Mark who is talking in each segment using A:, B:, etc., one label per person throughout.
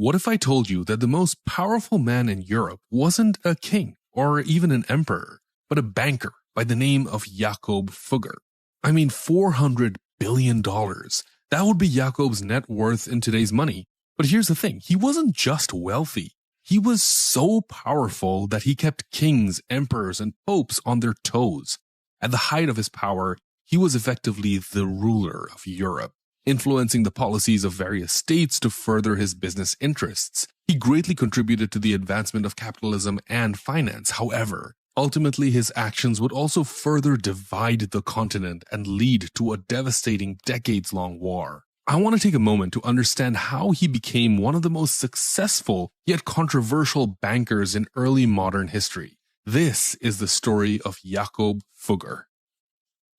A: What if I told you that the most powerful man in Europe wasn't a king or even an emperor, but a banker by the name of Jakob Fugger? I mean, $400 billion. That would be Jakob's net worth in today's money. But here's the thing, he wasn't just wealthy. He was so powerful that he kept kings, emperors, and popes on their toes. At the height of his power, he was effectively the ruler of Europe, influencing the policies of various states to further his business interests. He greatly contributed to the advancement of capitalism and finance. However, ultimately his actions would also further divide the continent and lead to a devastating decades-long war. I want to take a moment to understand how he became one of the most successful yet controversial bankers in early modern history. This is the story of Jakob Fugger.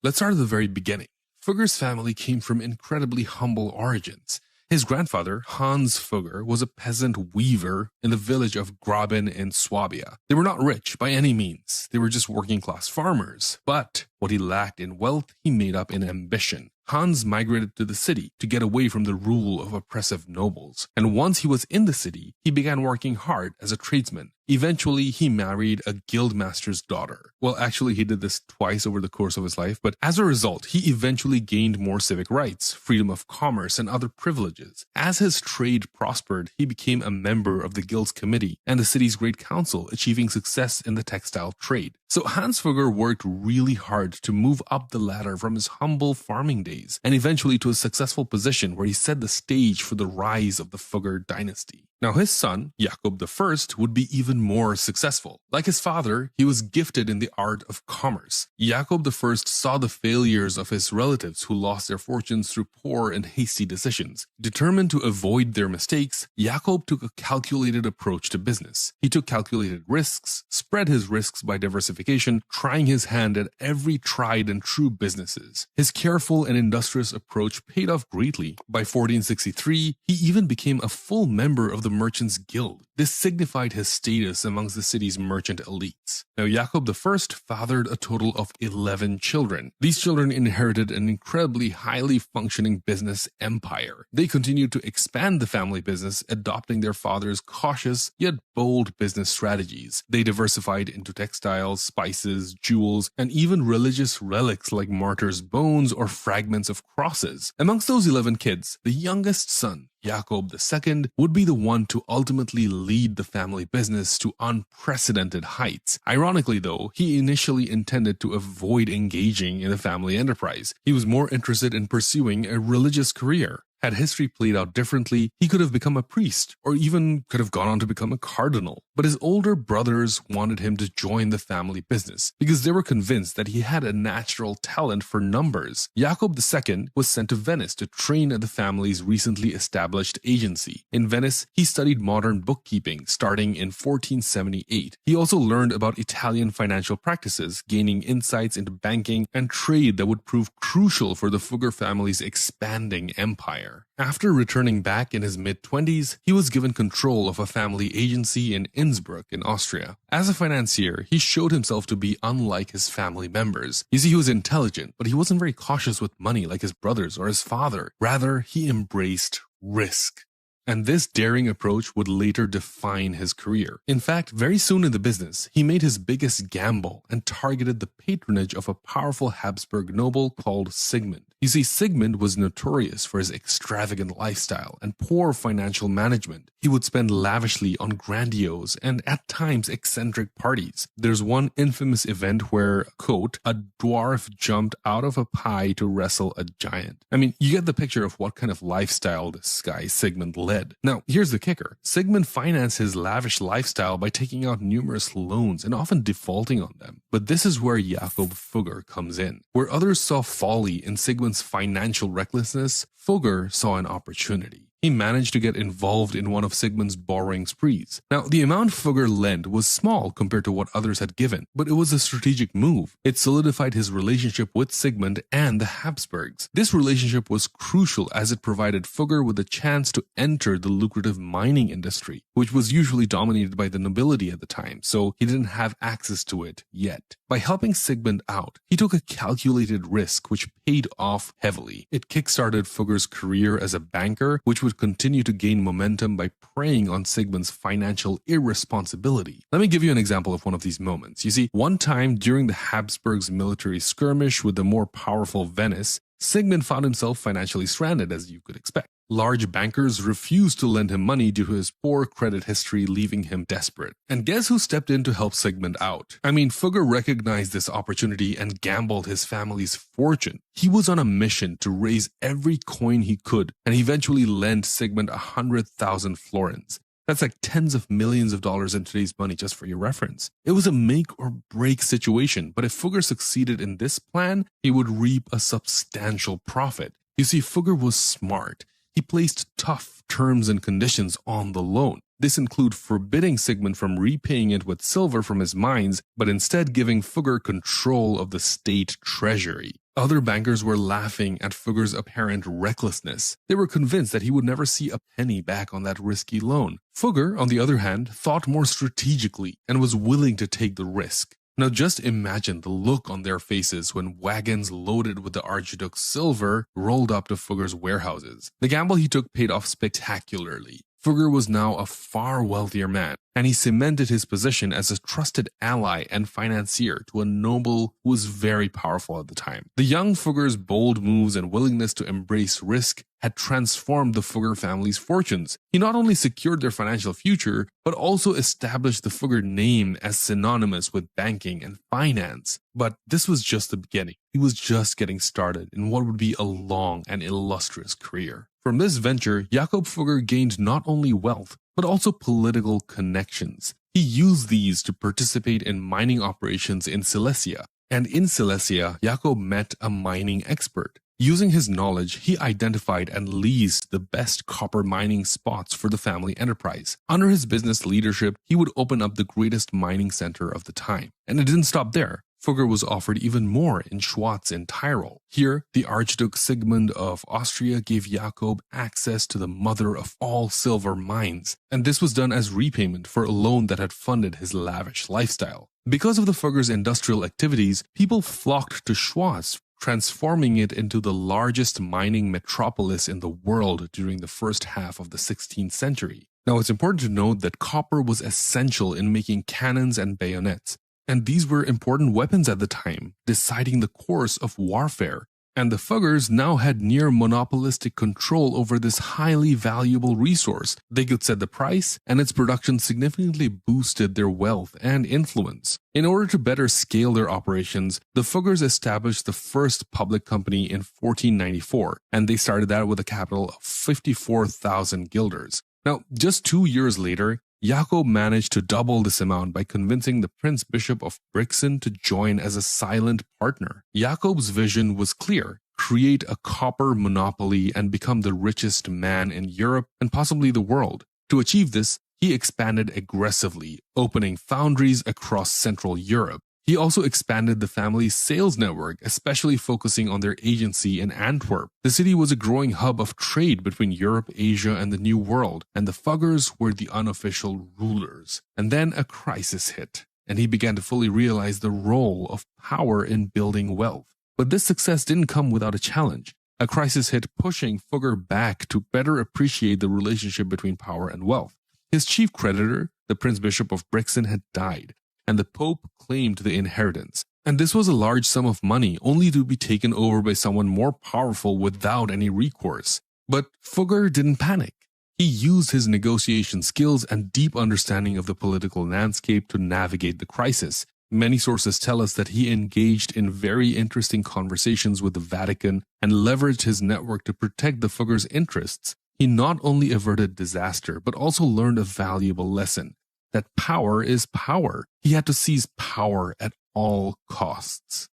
A: Let's start at the very beginning. Fugger's family came from incredibly humble origins. His grandfather, Hans Fugger, was a peasant weaver in the village of Graben in Swabia. They were not rich by any means. They were just working-class farmers. But what he lacked in wealth, he made up in ambition. Hans migrated to the city to get away from the rule of oppressive nobles. And once he was in the city, he began working hard as a tradesman. Eventually, he married a guildmaster's daughter. Well, actually, he did this twice over the course of his life, but as a result, he eventually gained more civic rights, freedom of commerce, and other privileges. As his trade prospered, he became a member of the guild's committee and the city's great council, achieving success in the textile trade. So Hans Fugger worked really hard to move up the ladder from his humble farming days and eventually to a successful position where he set the stage for the rise of the Fugger dynasty. Now his son, Jakob I, would be even more successful. Like his father, he was gifted in the art of commerce. Jakob I saw the failures of his relatives who lost their fortunes through poor and hasty decisions. Determined to avoid their mistakes, Jakob took a calculated approach to business. He took calculated risks, spread his risks by diversification, trying his hand at every tried and true businesses. His careful and industrious approach paid off greatly. By 1463, he even became a full member of the Merchants Guild. This signified his status amongst the city's merchant elites. Now, Jakob I fathered a total of 11 children. These children inherited an incredibly highly functioning business empire. They continued to expand the family business, adopting their father's cautious yet bold business strategies. They diversified into textiles, spices, jewels, and even religious relics like martyrs' bones or fragments of crosses. Amongst those 11 kids, the youngest son, Jakob II, would be the one to ultimately lead the family business to unprecedented heights. Ironically though, he initially intended to avoid engaging in the family enterprise. He was more interested in pursuing a religious career. Had history played out differently, he could have become a priest, or even could have gone on to become a cardinal. But his older brothers wanted him to join the family business, because they were convinced that he had a natural talent for numbers. Jakob II was sent to Venice to train at the family's recently established agency. In Venice, he studied modern bookkeeping, starting in 1478. He also learned about Italian financial practices, gaining insights into banking and trade that would prove crucial for the Fugger family's expanding empire. After returning back in his mid-20s, he was given control of a family agency in Innsbruck in Austria. As a financier, he showed himself to be unlike his family members. You see, he was intelligent, but he wasn't very cautious with money like his brothers or his father. Rather, he embraced risk. And this daring approach would later define his career. In fact, very soon in the business, he made his biggest gamble and targeted the patronage of a powerful Habsburg noble called Sigmund. You see, Sigmund was notorious for his extravagant lifestyle and poor financial management. He would spend lavishly on grandiose and at times eccentric parties. There's one infamous event where, quote, a dwarf jumped out of a pie to wrestle a giant. I mean, you get the picture of what kind of lifestyle this guy Sigmund led. Now, here's the kicker. Sigmund financed his lavish lifestyle by taking out numerous loans and often defaulting on them. But this is where Jakob Fugger comes in. Where others saw folly in Sigmund's financial recklessness, Fugger saw an opportunity. He managed to get involved in one of Sigmund's borrowing sprees. Now, the amount Fugger lent was small compared to what others had given, but it was a strategic move. It solidified his relationship with Sigmund and the Habsburgs. This relationship was crucial as it provided Fugger with a chance to enter the lucrative mining industry, which was usually dominated by the nobility at the time, so he didn't have access to it yet. By helping Sigmund out, he took a calculated risk which paid off heavily. It kickstarted Fugger's career as a banker, which would would continue to gain momentum by preying on Sigmund's financial irresponsibility. Let me give you an example of one of these moments. You see, one time during the Habsburgs' military skirmish with the more powerful Venice, Sigmund found himself financially stranded, as you could expect. Large bankers refused to lend him money due to his poor credit history, leaving him desperate. And guess who stepped in to help Sigmund out? Fugger recognized this opportunity and gambled his family's fortune. He was on a mission to raise every coin he could, and eventually lent Sigmund 100,000 florins. That's like tens of millions of dollars in today's money, just for your reference. It was a make or break situation, but if Fugger succeeded in this plan, he would reap a substantial profit. You see, Fugger was smart. He placed tough terms and conditions on the loan. This included forbidding Sigmund from repaying it with silver from his mines, but instead giving Fugger control of the state treasury. Other bankers were laughing at Fugger's apparent recklessness. They were convinced that he would never see a penny back on that risky loan. Fugger, on the other hand, thought more strategically and was willing to take the risk. Now just imagine the look on their faces when wagons loaded with the Archduke's silver rolled up to Fugger's warehouses. The gamble he took paid off spectacularly. Fugger was now a far wealthier man, and he cemented his position as a trusted ally and financier to a noble who was very powerful at the time. The young Fugger's bold moves and willingness to embrace risk had transformed the Fugger family's fortunes. He not only secured their financial future, but also established the Fugger name as synonymous with banking and finance. But this was just the beginning. He was just getting started in what would be a long and illustrious career. From this venture, Jakob Fugger gained not only wealth, but also political connections. He used these to participate in mining operations in Silesia. And in Silesia, Jakob met a mining expert. Using his knowledge, he identified and leased the best copper mining spots for the family enterprise. Under his business leadership, he would open up the greatest mining center of the time. And it didn't stop there. Fugger was offered even more in Schwatz in Tyrol. Here, the Archduke Sigmund of Austria gave Jakob access to the mother of all silver mines, and this was done as repayment for a loan that had funded his lavish lifestyle. Because of the Fugger's industrial activities, people flocked to Schwatz, transforming it into the largest mining metropolis in the world during the first half of the 16th century. Now, it's important to note that copper was essential in making cannons and bayonets. And these were important weapons at the time, deciding the course of warfare. And the Fuggers now had near monopolistic control over this highly valuable resource. They could set the price, and its production significantly boosted their wealth and influence. In order to better scale their operations, the Fuggers established the first public company in 1494, and they started that with a capital of 54,000 guilders. Now, just 2 years later, Jakob managed to double this amount by convincing the Prince Bishop of Brixen to join as a silent partner. Jakob's vision was clear: create a copper monopoly and become the richest man in Europe and possibly the world. To achieve this, he expanded aggressively, opening foundries across Central Europe. He also expanded the family's sales network, especially focusing on their agency in Antwerp. The city was a growing hub of trade between Europe, Asia, and the New World, and the Fuggers were the unofficial rulers. And then a crisis hit, and he began to fully realize the role of power in building wealth. But this success didn't come without a challenge. A crisis hit, pushing Fugger back to better appreciate the relationship between power and wealth. His chief creditor, the Prince Bishop of Brixen, had died, and the Pope claimed the inheritance. And this was a large sum of money, only to be taken over by someone more powerful without any recourse. But Fugger didn't panic. He used his negotiation skills and deep understanding of the political landscape to navigate the crisis. Many sources tell us that he engaged in very interesting conversations with the Vatican and leveraged his network to protect the Fuggers' interests. He not only averted disaster, but also learned a valuable lesson: that power is power. He had to seize power at all costs.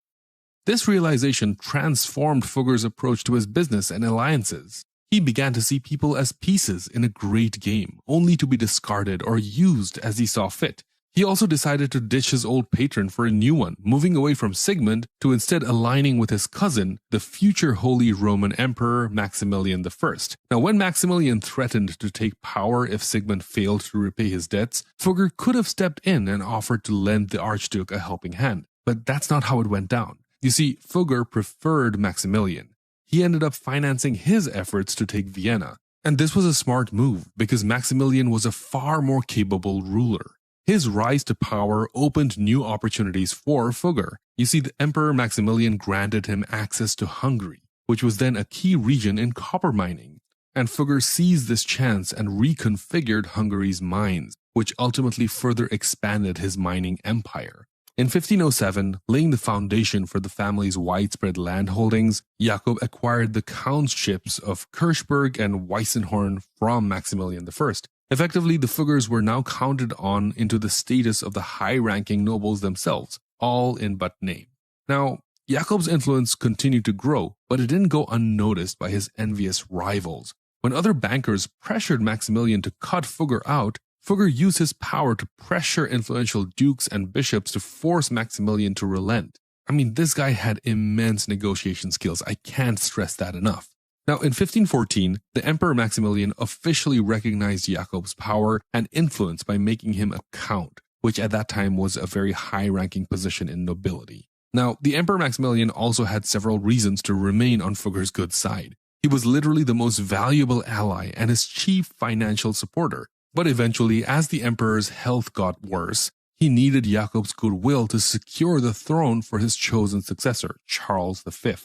A: This realization transformed Fugger's approach to his business and alliances. He began to see people as pieces in a great game, only to be discarded or used as he saw fit. He also decided to ditch his old patron for a new one, moving away from Sigmund to instead aligning with his cousin, the future Holy Roman Emperor Maximilian I. Now, when Maximilian threatened to take power if Sigmund failed to repay his debts, Fugger could have stepped in and offered to lend the Archduke a helping hand. But that's not how it went down. You see, Fugger preferred Maximilian. He ended up financing his efforts to take Vienna. And this was a smart move because Maximilian was a far more capable ruler. His rise to power opened new opportunities for Fugger. You see, the Emperor Maximilian granted him access to Hungary, which was then a key region in copper mining. And Fugger seized this chance and reconfigured Hungary's mines, which ultimately further expanded his mining empire. In 1507, laying the foundation for the family's widespread land holdings, Jakob acquired the countships of Kirchberg and Weissenhorn from Maximilian I. Effectively, the Fuggers were now counted on into the status of the high-ranking nobles themselves, all in but name. Now, Jakob's influence continued to grow, but it didn't go unnoticed by his envious rivals. When other bankers pressured Maximilian to cut Fugger out, Fugger used his power to pressure influential dukes and bishops to force Maximilian to relent. I mean, this guy had immense negotiation skills. I can't stress that enough. Now, in 1514, the Emperor Maximilian officially recognized Jakob's power and influence by making him a count, which at that time was a very high-ranking position in nobility. Now, the Emperor Maximilian also had several reasons to remain on Fugger's good side. He was literally the most valuable ally and his chief financial supporter. But eventually, as the emperor's health got worse, he needed Jakob's goodwill to secure the throne for his chosen successor, Charles V.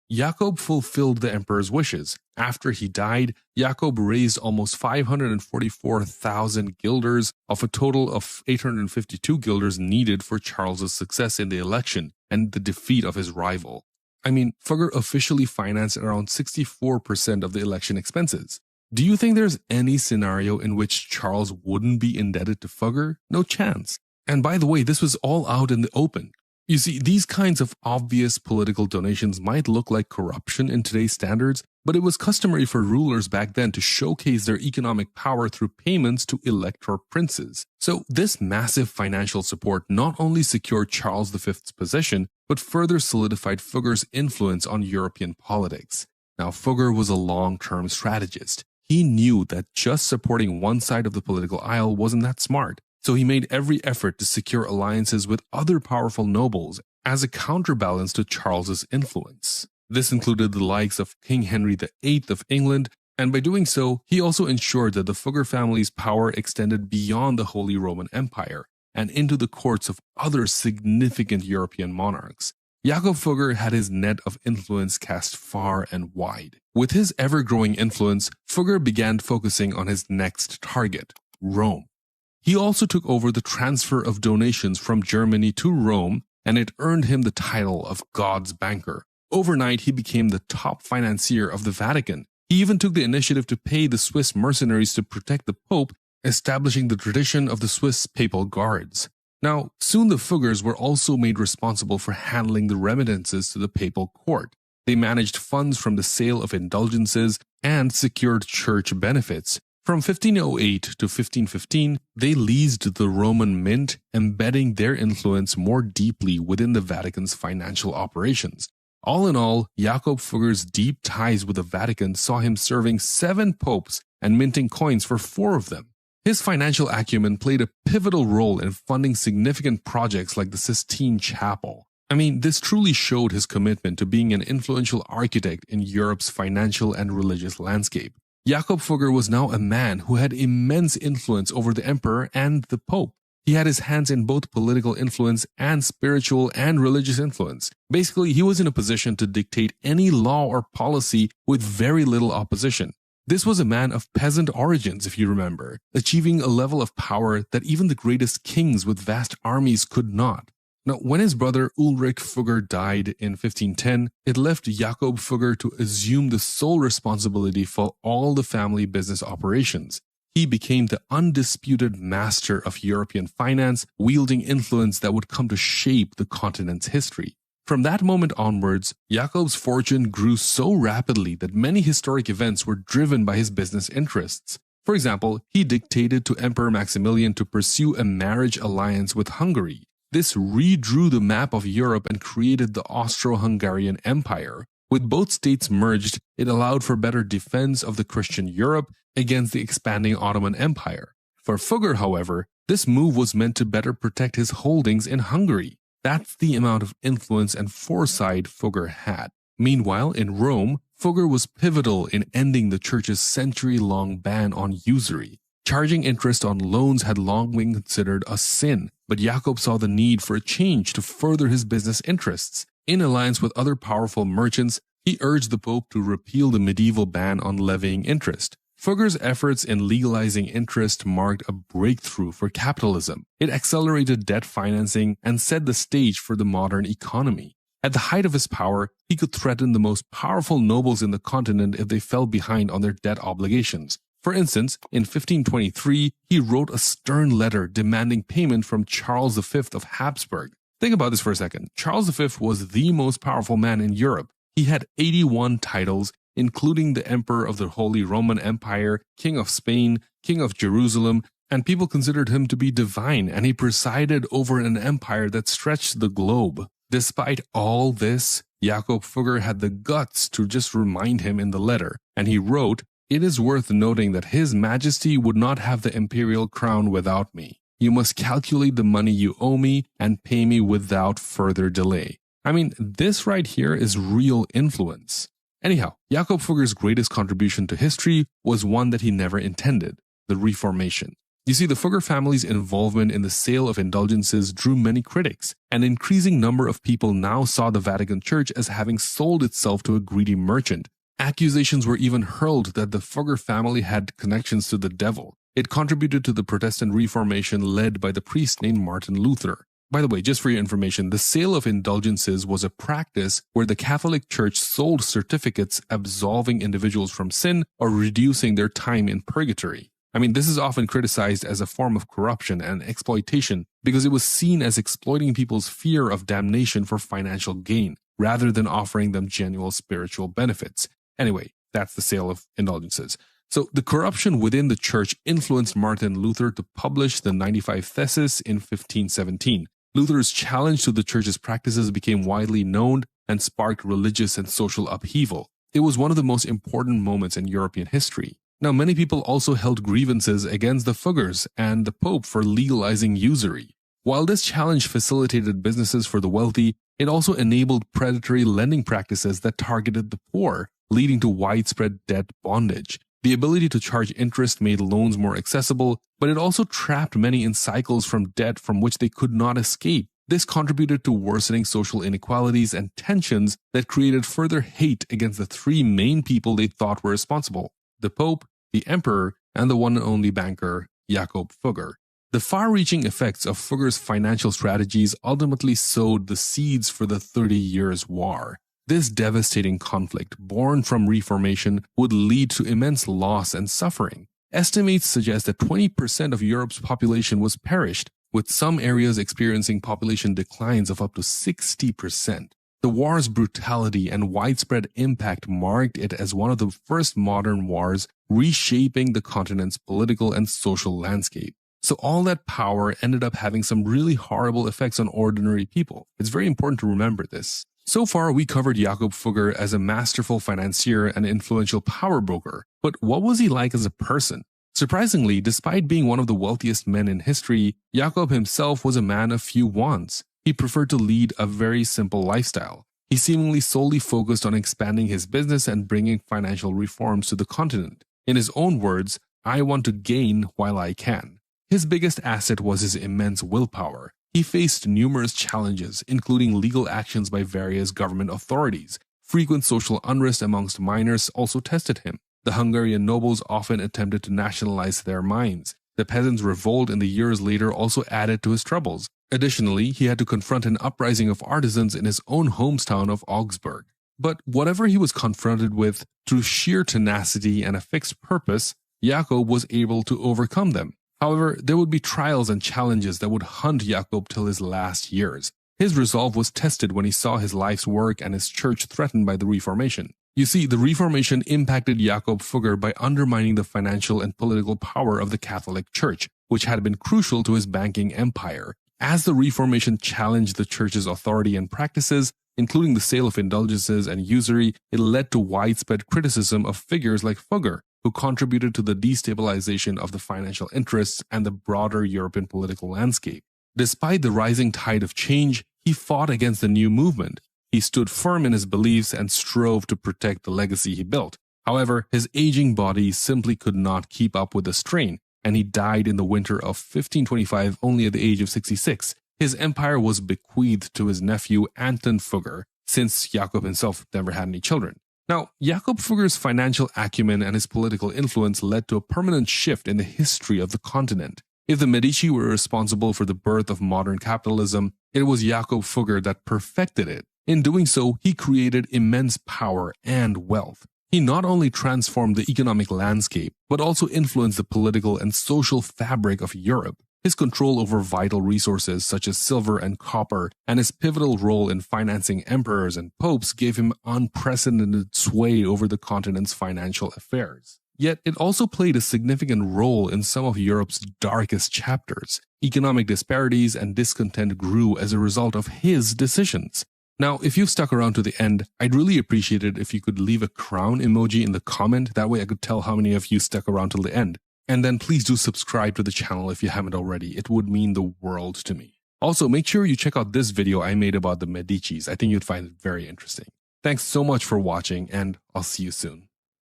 A: Jakob fulfilled the emperor's wishes. After he died, Jakob raised almost 544,000 guilders of a total of 852 guilders needed for Charles's success in the election and the defeat of his rival. I mean, Fugger officially financed around 64% of the election expenses. Do you think there's any scenario in which Charles wouldn't be indebted to Fugger? No chance. And by the way, this was all out in the open. You see, these kinds of obvious political donations might look like corruption in today's standards, but it was customary for rulers back then to showcase their economic power through payments to elector princes. So this massive financial support not only secured Charles V's position, but further solidified Fugger's influence on European politics. Now, Fugger was a long-term strategist. He knew that just supporting one side of the political aisle wasn't that smart, so he made every effort to secure alliances with other powerful nobles as a counterbalance to Charles's influence. This included the likes of King Henry VIII of England, and by doing so, he also ensured that the Fugger family's power extended beyond the Holy Roman Empire and into the courts of other significant European monarchs. Jakob Fugger had his net of influence cast far and wide. With his ever-growing influence, Fugger began focusing on his next target, Rome. He also took over the transfer of donations from Germany to Rome, and it earned him the title of God's banker. Overnight, he became the top financier of the Vatican. He even took the initiative to pay the Swiss mercenaries to protect the Pope, establishing the tradition of the Swiss Papal Guards. Now, soon the Fuggers were also made responsible for handling the remittances to the papal court. They managed funds from the sale of indulgences and secured church benefits. From 1508 to 1515, they leased the Roman mint, embedding their influence more deeply within the Vatican's financial operations. All in all, Jakob Fugger's deep ties with the Vatican saw him serving 7 popes and minting coins for 4 of them. His financial acumen played a pivotal role in funding significant projects like the Sistine Chapel. I mean, this truly showed his commitment to being an influential architect in Europe's financial and religious landscape. Jakob Fugger was now a man who had immense influence over the emperor and the pope. He had his hands in both political influence and spiritual and religious influence. Basically, he was in a position to dictate any law or policy with very little opposition. This was a man of peasant origins, if you remember, achieving a level of power that even the greatest kings with vast armies could not. Now, when his brother Ulrich Fugger died in 1510, it left Jakob Fugger to assume the sole responsibility for all the family business operations. He became the undisputed master of European finance, wielding influence that would come to shape the continent's history. From that moment onwards, Jakob's fortune grew so rapidly that many historic events were driven by his business interests. For example, he dictated to Emperor Maximilian to pursue a marriage alliance with Hungary. This redrew the map of Europe and created the Austro-Hungarian Empire. With both states merged, it allowed for better defense of the Christian Europe against the expanding Ottoman Empire. For Fugger, however, this move was meant to better protect his holdings in Hungary. That's the amount of influence and foresight Fugger had. Meanwhile, in Rome, Fugger was pivotal in ending the church's century-long ban on usury. Charging interest on loans had long been considered a sin, but Jakob saw the need for a change to further his business interests. In alliance with other powerful merchants, he urged the Pope to repeal the medieval ban on levying interest. Fugger's efforts in legalizing interest marked a breakthrough for capitalism. It accelerated debt financing and set the stage for the modern economy. At the height of his power, he could threaten the most powerful nobles in the continent if they fell behind on their debt obligations. For instance, in 1523, he wrote a stern letter demanding payment from Charles V of Habsburg. Think about this for a second. Charles V was the most powerful man in Europe. He had 81 titles, including the Emperor of the Holy Roman Empire, King of Spain, King of Jerusalem, and people considered him to be divine, and he presided over an empire that stretched the globe. Despite all this, Jakob Fugger had the guts to just remind him in the letter, and he wrote, "It is worth noting that His Majesty would not have the imperial crown without me. You must calculate the money you owe me and pay me without further delay." I mean, this right here is real influence. Anyhow, Jakob Fugger's greatest contribution to history was one that he never intended: the Reformation. You see, the Fugger family's involvement in the sale of indulgences drew many critics. An increasing number of people now saw the Vatican Church as having sold itself to a greedy merchant. Accusations were even hurled that the Fugger family had connections to the devil. It contributed to the Protestant Reformation led by the priest named Martin Luther. By the way, just for your information, the sale of indulgences was a practice where the Catholic Church sold certificates absolving individuals from sin or reducing their time in purgatory. I mean, this is often criticized as a form of corruption and exploitation because it was seen as exploiting people's fear of damnation for financial gain, rather than offering them genuine spiritual benefits. Anyway, that's the sale of indulgences. So the corruption within the church influenced Martin Luther to publish the 95 Theses in 1517. Luther's challenge to the church's practices became widely known and sparked religious and social upheaval. It was one of the most important moments in European history. Now, many people also held grievances against the Fuggers and the Pope for legalizing usury. While this challenge facilitated businesses for the wealthy, it also enabled predatory lending practices that targeted the poor, leading to widespread debt bondage. The ability to charge interest made loans more accessible, but it also trapped many in cycles from debt from which they could not escape. This contributed to worsening social inequalities and tensions that created further hate against the three main people they thought were responsible: the Pope, the Emperor, and the one and only banker, Jakob Fugger. The far-reaching effects of Fugger's financial strategies ultimately sowed the seeds for the 30 Years' War. This devastating conflict, born from Reformation, would lead to immense loss and suffering. Estimates suggest that 20% of Europe's population was perished, with some areas experiencing population declines of up to 60%. The war's brutality and widespread impact marked it as one of the first modern wars, reshaping the continent's political and social landscape. So all that power ended up having some really horrible effects on ordinary people. It's very important to remember this. So far, we covered Jakob Fugger as a masterful financier and influential power broker. But what was he like as a person? Surprisingly, despite being one of the wealthiest men in history, Jakob himself was a man of few wants. He preferred to lead a very simple lifestyle. He seemingly solely focused on expanding his business and bringing financial reforms to the continent. In his own words, "I want to gain while I can." His biggest asset was his immense willpower. He faced numerous challenges, including legal actions by various government authorities. Frequent social unrest amongst miners also tested him. The Hungarian nobles often attempted to nationalize their mines. The peasants' revolt in the years later also added to his troubles. Additionally, he had to confront an uprising of artisans in his own hometown of Augsburg. But whatever he was confronted with, through sheer tenacity and a fixed purpose, Jakob was able to overcome them. However, there would be trials and challenges that would hunt Jakob till his last years. His resolve was tested when he saw his life's work and his church threatened by the Reformation. You see, the Reformation impacted Jakob Fugger by undermining the financial and political power of the Catholic Church, which had been crucial to his banking empire. As the Reformation challenged the church's authority and practices, including the sale of indulgences and usury, it led to widespread criticism of figures like Fugger, who contributed to the destabilization of the financial interests and the broader European political landscape. Despite the rising tide of change, he fought against the new movement. He stood firm in his beliefs and strove to protect the legacy he built. However, his aging body simply could not keep up with the strain, and he died in the winter of 1525 only at the age of 66. His empire was bequeathed to his nephew Anton Fugger, since Jakob himself never had any children. Now, Jakob Fugger's financial acumen and his political influence led to a permanent shift in the history of the continent. If the Medici were responsible for the birth of modern capitalism, it was Jakob Fugger that perfected it. In doing so, he created immense power and wealth. He not only transformed the economic landscape, but also influenced the political and social fabric of Europe. His control over vital resources such as silver and copper, and his pivotal role in financing emperors and popes gave him unprecedented sway over the continent's financial affairs. Yet it also played a significant role in some of Europe's darkest chapters. Economic disparities and discontent grew as a result of his decisions. Now, if you've stuck around to the end, I'd really appreciate it if you could leave a crown emoji in the comment. That way I could tell how many of you stuck around till the end. And then please do subscribe to the channel if you haven't already. It would mean the world to me. Also, make sure you check out this video I made about the Medicis. I think you'd find it very interesting. Thanks so much for watching, and I'll see you soon.